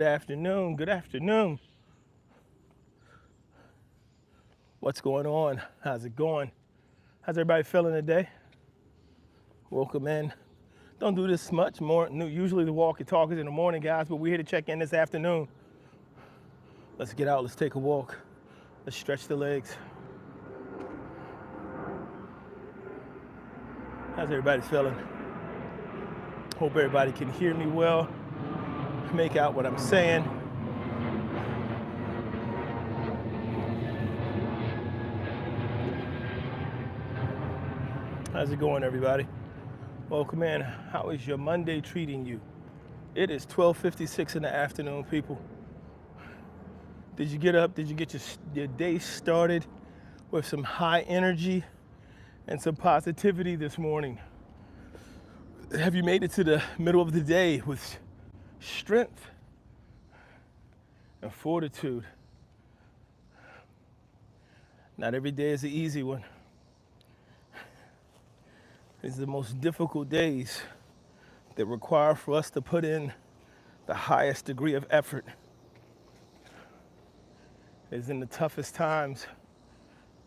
Good afternoon. Good afternoon. What's going on? How's it going? How's everybody feeling today? Welcome in. Don't do this much more. Usually the walk and talk is in the morning, guys, but we're here to check in this afternoon. Let's get out. Let's take a walk. Let's stretch the legs. How's everybody feeling? Hope everybody can hear me well. Make out what I'm saying. How's it going, everybody? Welcome in. How is your Monday treating you? It is 12:56 in the afternoon, people. Did you get up? Did you get your day started with some high energy and some positivity this morning? Have you made it to the middle of the day with strength and fortitude? Not every day is an easy one. These are the most difficult days that require for us to put in the highest degree of effort. It's in the toughest times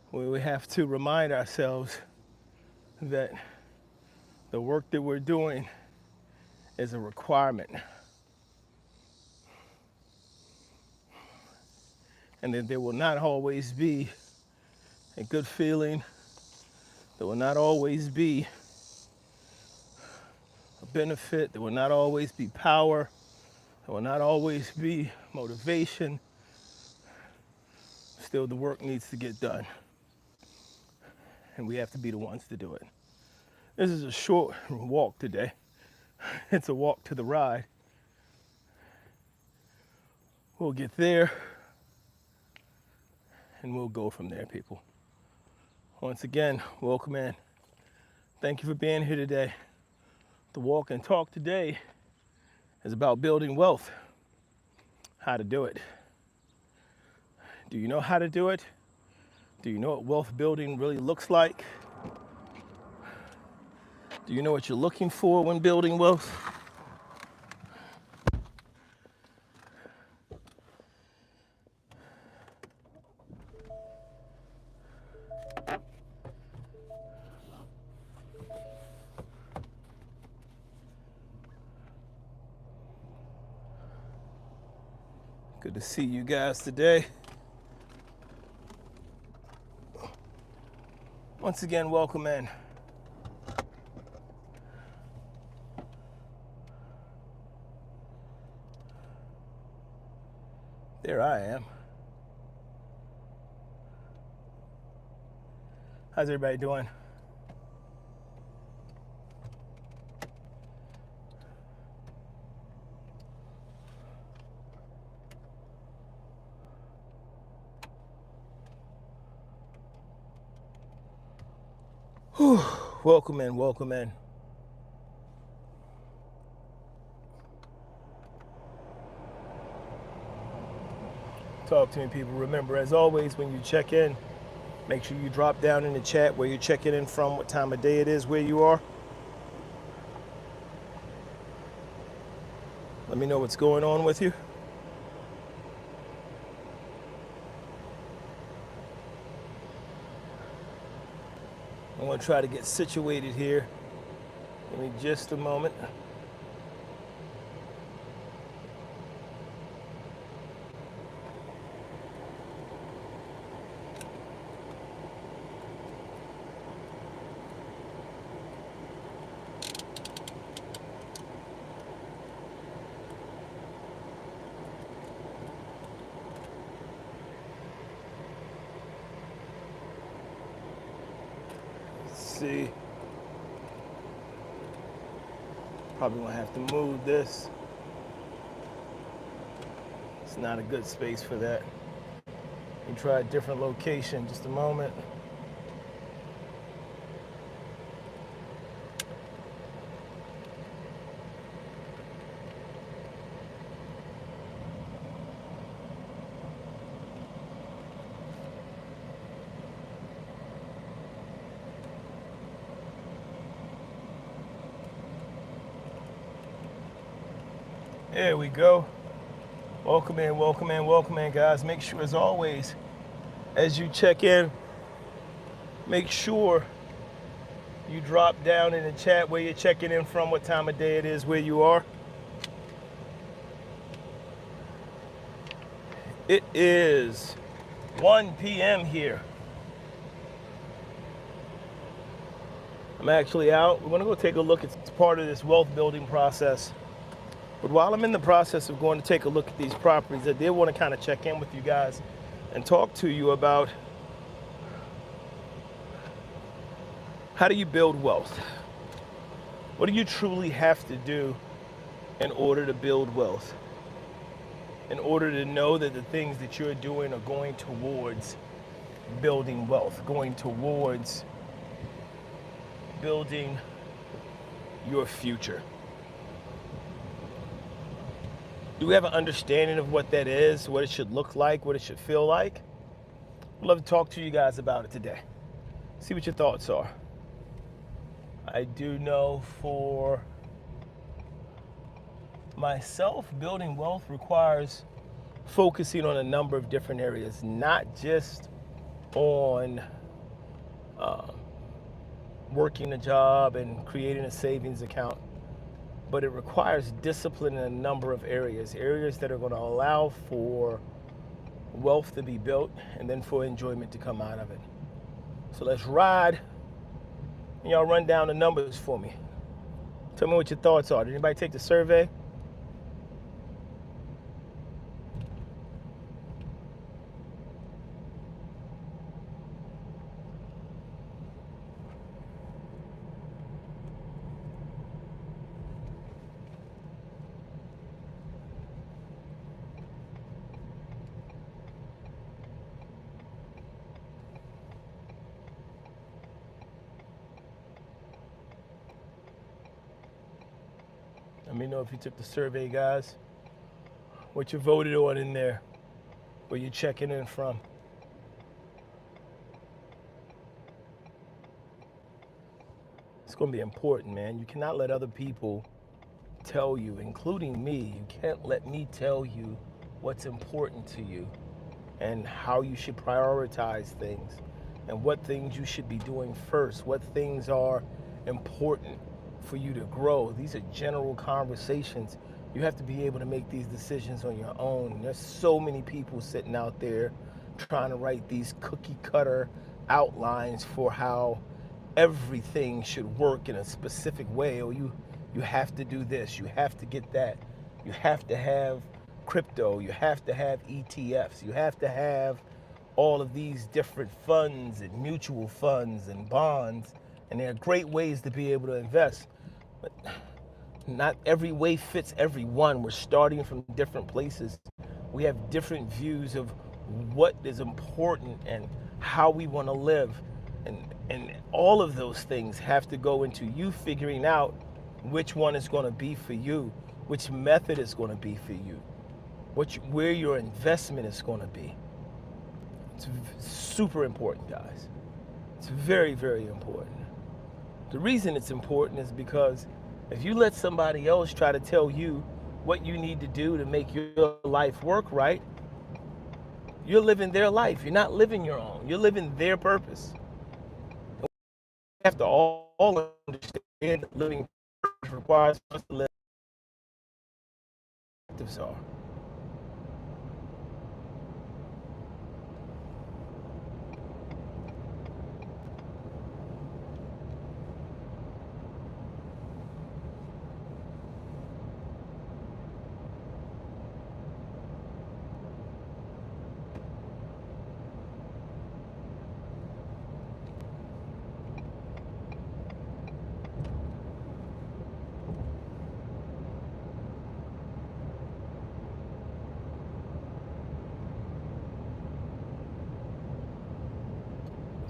where we have to remind ourselves that the work that we're doing is a requirement. And that there will not always be a good feeling. There will not always be a benefit. There will not always be power. There will not always be motivation. Still, the work needs to get done. And we have to be the ones to do it. This is a short walk today. It's a walk to the ride. We'll get there and we'll go from there, people. Once again, welcome in. Thank you for being here today. The walk and talk today is about building wealth. How to do it. Do you know how to do it? Do you know what wealth building really looks like? Do you know what you're looking for when building wealth? Good to see you guys today. Once again, welcome in. There I am. How's everybody doing? Whew. Welcome in, welcome in. Talk to me, people. Remember, as always, when you check in, make sure you drop down in the chat where you're checking in from, what time of day it is, where you are. Let me know what's going on with you. I'm going to try to get situated here. Give me just a moment. See, probably gonna have to move this. It's not a good space for that. You try a different location. Just a moment. There we go. Welcome in, welcome in, welcome in, guys. Make sure, as always, as you check in, make sure you drop down in the chat where you're checking in from, what time of day it is, where you are. It is 1 p.m. here. I'm actually out. We're gonna go take a look at part of this wealth building process. But while I'm in the process of going to take a look at these properties, I did want to kind of check in with you guys and talk to you about how do you build wealth? What do you truly have to do in order to build wealth? In order to know that the things that you're doing are going towards building wealth, going towards building your future. Do we have an understanding of what that is, what it should look like, what it should feel like? I'd love to talk to you guys about it today. See what your thoughts are. I do know for myself, building wealth requires focusing on a number of different areas, not just on working a job and creating a savings account, but it requires discipline in a number of areas that are going to allow for wealth to be built and then for enjoyment to come out of it. So let's ride, and y'all run down the numbers for me. Tell me what your thoughts are. Did anybody take the survey? Let me know if you took the survey, guys. What you voted on in there, where you're checking in from. It's going to be important, man. You cannot let other people tell you, including me, you can't let me tell you what's important to you and how you should prioritize things and what things you should be doing first, what things are important for you to grow. These are general conversations. You have to be able to make these decisions on your own. There's so many people sitting out there trying to write these cookie cutter outlines for how everything should work in a specific way. Or you have to do this, you have to get that, you have to have crypto, you have to have ETFs, you have to have all of these different funds and mutual funds and bonds, and there are great ways to be able to invest, but not every way fits everyone. We're starting from different places. We have different views of what is important and how we want to live, and all of those things have to go into you figuring out which one is going to be for you, which method is going to be for you, where your investment is going to be. It's super important, guys. It's very, very important. The reason it's important is because if you let somebody else try to tell you what you need to do to make your life work right, you're living their life. You're not living your own. You're living their purpose. We have to all understand that living purpose requires us to live actives are.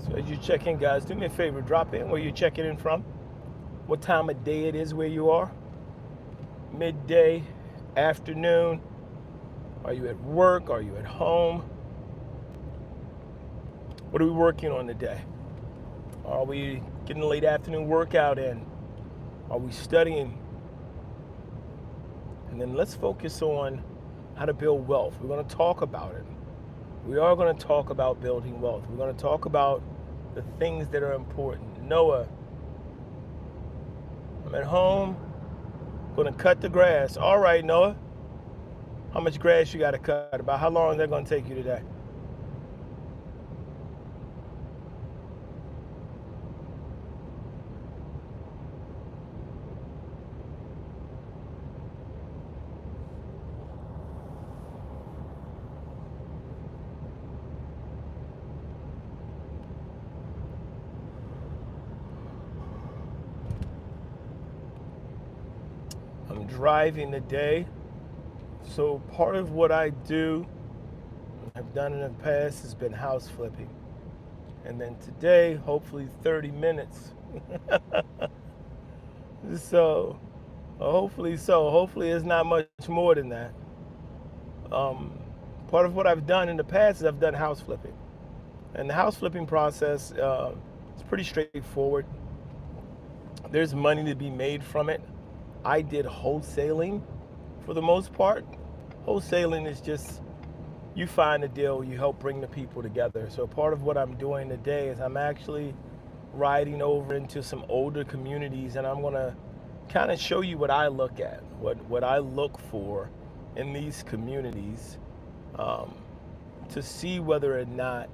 So as you check in, guys, do me a favor, drop in where you're checking in from, what time of day it is where you are, midday, afternoon, are you at work, are you at home, what are we working on today? Are we getting a late afternoon workout in? Are we studying? And then let's focus on how to build wealth. We're going to talk about it. We are going to talk about building wealth. We're going to talk about the things that are important. Noah, I'm at home, going to cut the grass. All right, Noah, how much grass you got to cut? About how long is that going to take you today? I'm driving today. So part of what I do, I've done in the past, has been house flipping. And then today, hopefully 30 minutes. So, hopefully it's not much more than that. Part of what I've done in the past is I've done house flipping. And the house flipping process is pretty straightforward. There's money to be made from it. I did wholesaling for the most part. Wholesaling is just, you find a deal, you help bring the people together. So part of what I'm doing today is I'm actually riding over into some older communities, and I'm going to kind of show you what I look at, what I look for in these communities, to see whether or not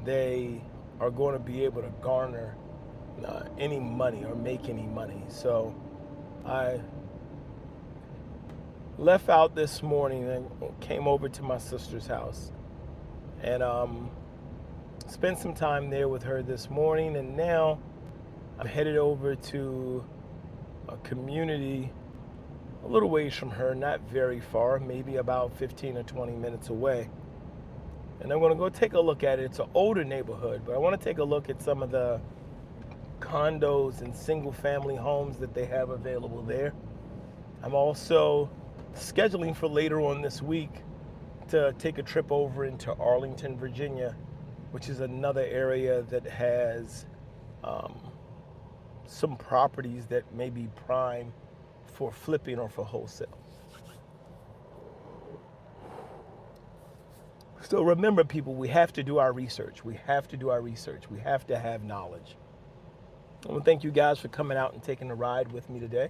they are going to be able to garner any money or make any money. So I left out this morning and came over to my sister's house, and spent some time there with her this morning, and now I'm headed over to a community a little ways from her, not very far, maybe about 15 or 20 minutes away. And I'm going to go take a look at it. It's an older neighborhood, but I want to take a look at some of the condos and single family homes that they have available there. I'm also scheduling for later on this week to take a trip over into Arlington, Virginia, which is another area that has some properties that may be prime for flipping or for wholesale. So remember, people, we have to do our research. We have to do our research. We have to have knowledge. I want to thank you guys for coming out and taking a ride with me today.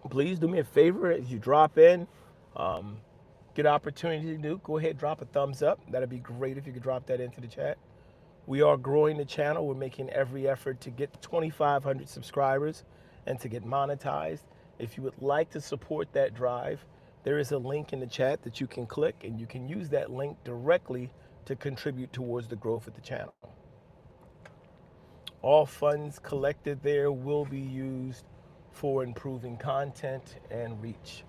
Please do me a favor as you drop in, get an opportunity to do, go ahead, drop a thumbs up. That'd be great if you could drop that into the chat. We are growing the channel. We're making every effort to get 2,500 subscribers and to get monetized. If you would like to support that drive, there is a link in the chat that you can click, and you can use that link directly to contribute towards the growth of the channel. All funds collected there will be used for improving content and reach.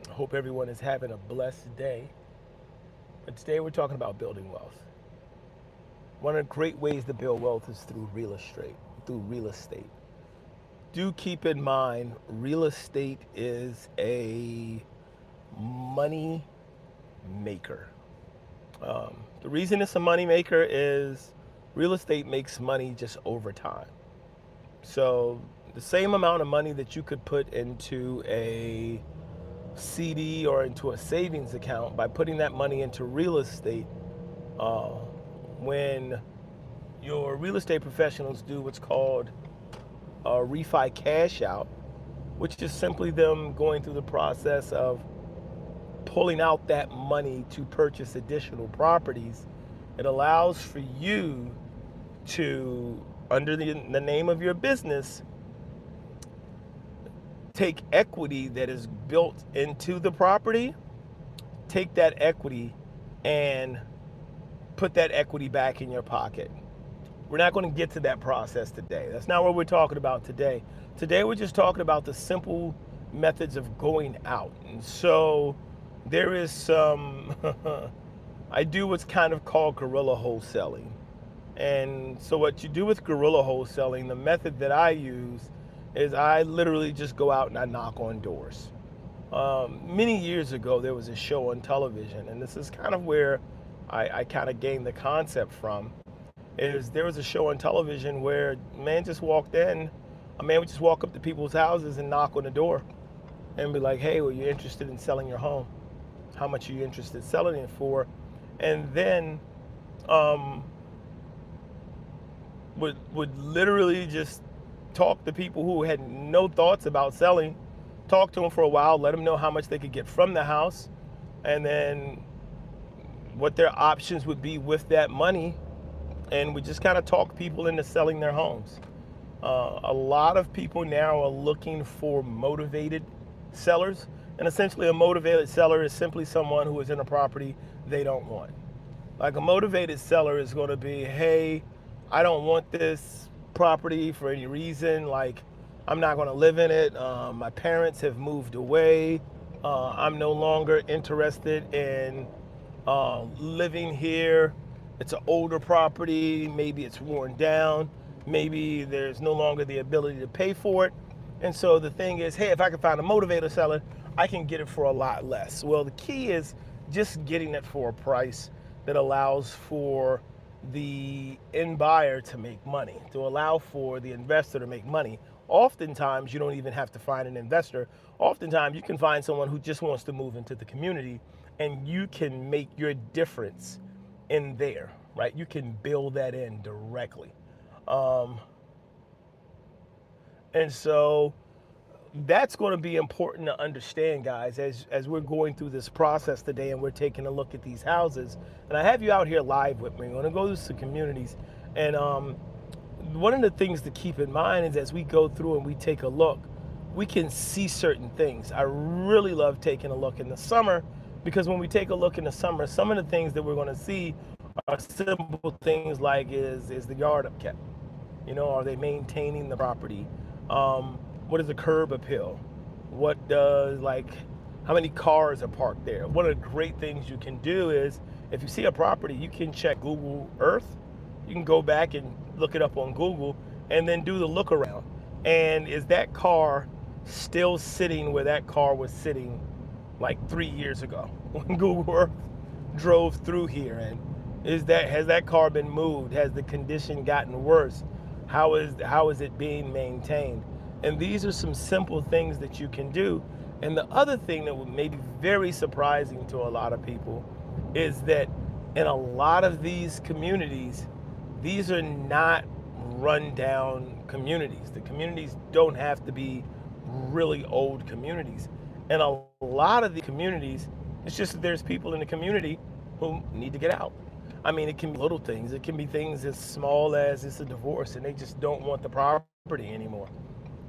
I hope everyone is having a blessed day. But today we're talking about building wealth. One of the great ways to build wealth is through real estate. Do keep in mind, real estate is a money maker. The reason it's a money maker is real estate makes money just over time. So the same amount of money that you could put into a CD or into a savings account, by putting that money into real estate, when your real estate professionals do what's called a refi cash out, which is simply them going through the process of pulling out that money to purchase additional properties, it allows for you to, under the name of your business, take equity that is built into the property, take that equity and put that equity back in your pocket. We're not going to get to that process today. That's not what we're talking about today. Today we're just talking about the simple methods of going out. And so there is some, I do what's kind of called guerrilla wholesaling. And so what you do with guerrilla wholesaling, the method that I use is I literally just go out and I knock on doors. Many years ago, there was a show on television, and this is kind of where I kind of gained the concept from, is there was a show on television where a man would just walk up to people's houses and knock on the door. and be like, hey, well, you're interested in selling your home. How much are you interested in selling it for? And then um, would literally just talk to people who had no thoughts about selling, talk to them for a while, let them know how much they could get from the house, and then what their options would be with that money, and we just kind of talk people into selling their homes. A lot of people now are looking for motivated sellers, and essentially a motivated seller is simply someone who is in a property they don't want. Like a motivated seller is going to be, hey, I don't want this property for any reason. Like, I'm not going to live in it. My parents have moved away. I'm no longer interested in living here. It's an older property. Maybe it's worn down. Maybe there's no longer the ability to pay for it. And so the thing is, hey, if I can find a motivator seller, I can get it for a lot less. Well, the key is just getting it for a price that allows for the end buyer to make money, to allow for the investor to make money. Oftentimes, you don't even have to find an investor. Oftentimes, you can find someone who just wants to move into the community, and you can make your difference in there, right? You can build that in directly. And so that's going to be important to understand, guys, as we're going through this process today and we're taking a look at these houses. And I have you out here live with me. We're going to go through some communities. And one of the things to keep in mind is as we go through and we take a look, we can see certain things. I really love taking a look in the summer, because when we take a look in the summer, some of the things that we're going to see are simple things like, is the yard upkept? You know, are they maintaining the property? What is the curb appeal? What does, like, how many cars are parked there? One of the great things you can do is, if you see a property, you can check Google Earth. You can go back and look it up on Google and then do the look around. And is that car still sitting where that car was sitting like 3 years ago when Google Earth drove through here? And has that car been moved? Has the condition gotten worse? How is it being maintained? And these are some simple things that you can do. And the other thing that may be very surprising to a lot of people is that in a lot of these communities, these are not rundown communities. The communities don't have to be really old communities. And a lot of the communities, it's just that there's people in the community who need to get out. I mean, it can be little things. It can be things as small as it's a divorce and they just don't want the property anymore.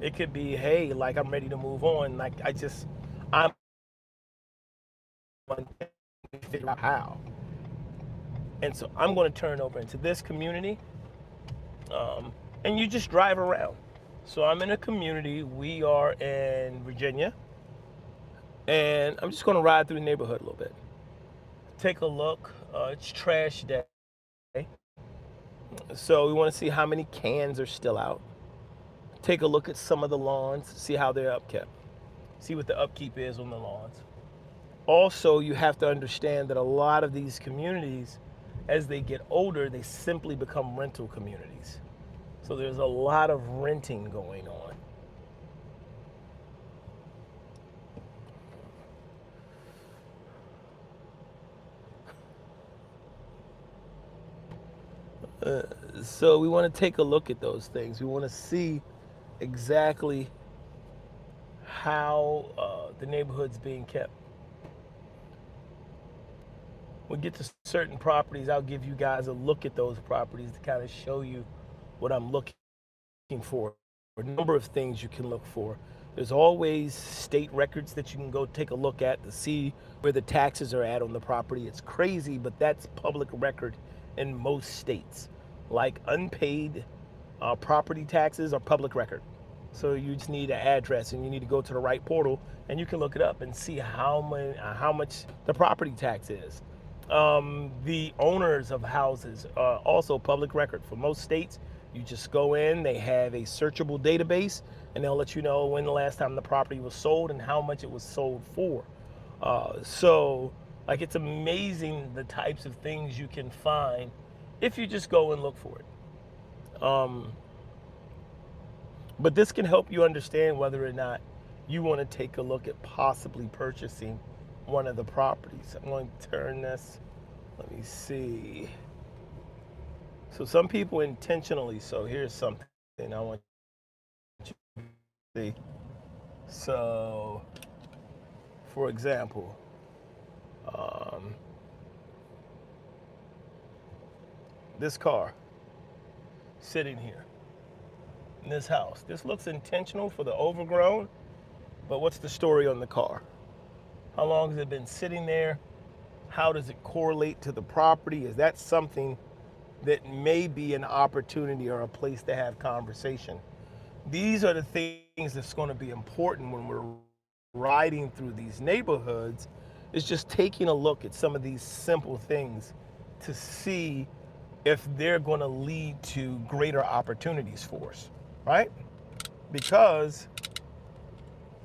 It could be, hey, like, I'm ready to move on. Like, I'm trying to figure out how. And so I'm going to turn over into this community, and you just drive around. So I'm in a community. We are in Virginia, and I'm just going to ride through the neighborhood a little bit. Take a look. It's trash day. So we want to see how many cans are still out. Take a look at some of the lawns, see how they're upkept. See what the upkeep is on the lawns. Also, you have to understand that a lot of these communities, as they get older, they simply become rental communities. So there's a lot of renting going on. So we want to take a look at those things. We want to see exactly how the neighborhood's being kept. When we get to certain properties, I'll give you guys a look at those properties to kind of show you what I'm looking for. A number of things you can look for. There's always state records that you can go take a look at to see where the taxes are at on the property. It's crazy, but that's public record in most states. Like unpaid property taxes are public record. So you just need an address and you need to go to the right portal and you can look it up and see how much the property tax is. The owners of houses are also public record. For most states, you just go in, they have a searchable database, and they'll let you know when the last time the property was sold and how much it was sold for. So, like, it's amazing the types of things you can find if you just go and look for it. But this can help you understand whether or not you want to take a look at possibly purchasing one of the properties. I'm going to turn this, let me see. So some people intentionally, so here's something I want you to see. So, for example, um, this car sitting here in this house. This looks intentional for the overgrown, but what's the story on the car? How long has it been sitting there? How does it correlate to the property? Is that something that may be an opportunity or a place to have conversation? These are the things that's going to be important when we're riding through these neighborhoods, is just taking a look at some of these simple things to see if they're going to lead to greater opportunities for us, right? Because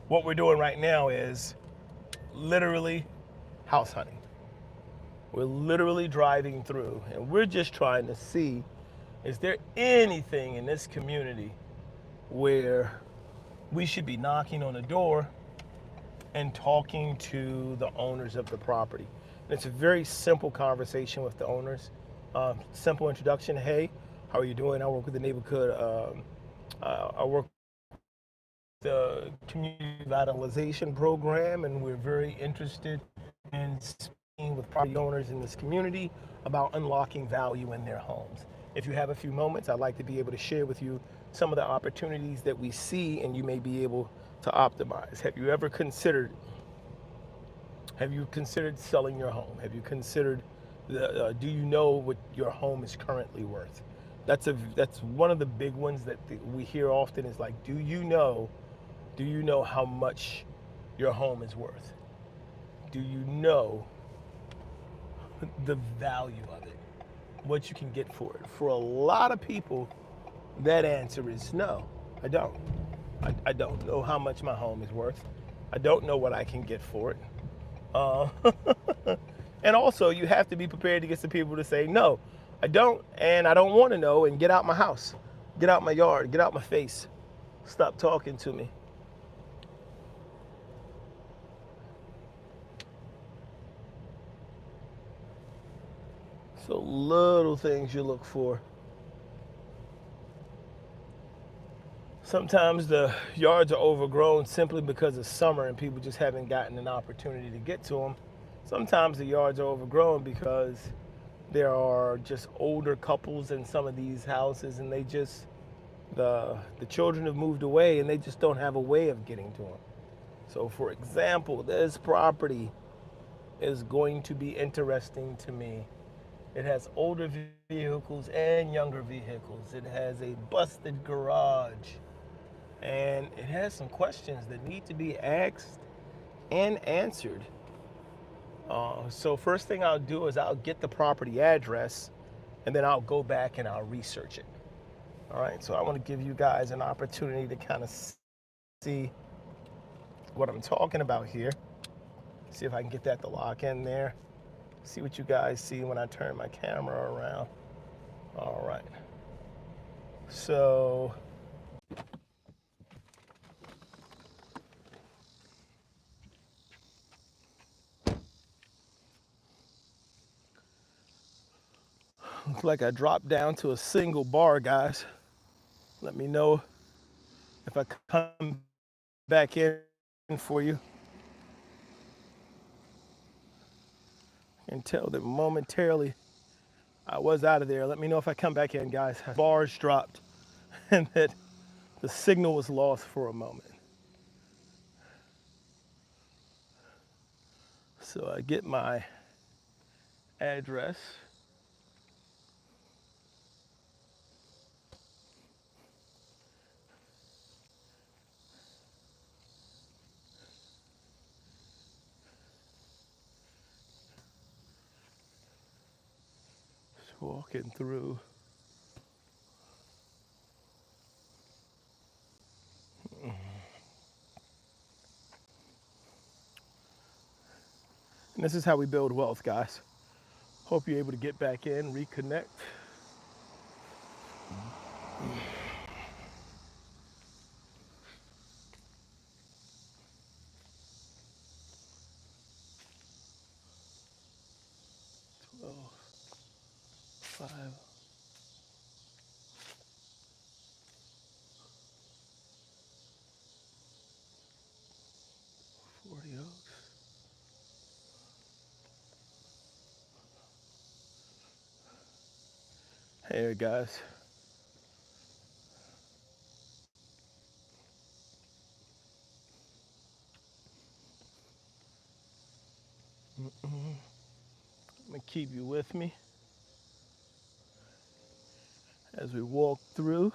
what we're doing right now is literally house hunting. We're literally driving through and we're just trying to see, is there anything in this community where we should be knocking on the door and talking to the owners of the property? And it's a very simple conversation with the owners. Simple introduction. Hey, how are you doing? I work with the neighborhood. I work the community revitalization program, and we're very interested in speaking with property owners in this community about unlocking value in their homes. If you have a few moments, I'd like to be able to share with you some of the opportunities that we see and you may be able to optimize. Have you considered selling your home? Have you considered do you know what your home is currently worth? That's one of the big ones that we hear often, is like, do you know how much your home is worth? Do you know the value of it? What you can get for it? For a lot of people, that answer is no, I don't. I don't know how much my home is worth. I don't know what I can get for it. Uh, and also, you have to be prepared to get some people to say, no, I don't, and I don't want to know, and get out my house, get out my yard, get out my face, stop talking to me. So little things you look for. Sometimes the yards are overgrown simply because it's summer and people just haven't gotten an opportunity to get to them. Sometimes the yards are overgrown because there are just older couples in some of these houses, and the children have moved away and they just don't have a way of getting to them. So for example, this property is going to be interesting to me. It has older vehicles and younger vehicles. It has a busted garage. And it has some questions that need to be asked and answered. So first thing I'll do is I'll get the property address, and then I'll go back and I'll research it. All right, so I want to give you guys an opportunity to kind of see what I'm talking about here. See if I can get that to lock in there. See what you guys see when I turn my camera around. All right. So looks like I dropped down to a single bar, guys. Let me know if I come back in for you. And tell that momentarily I was out of there. Let me know if I come back in, guys. Bars dropped and that the signal was lost for a moment. So I get my address. Just walking through. And this is how we build wealth, guys. Hope you're able to get back in, reconnect. 5, 40 Oaks. Hey guys. I'm gonna keep you with me as we walk through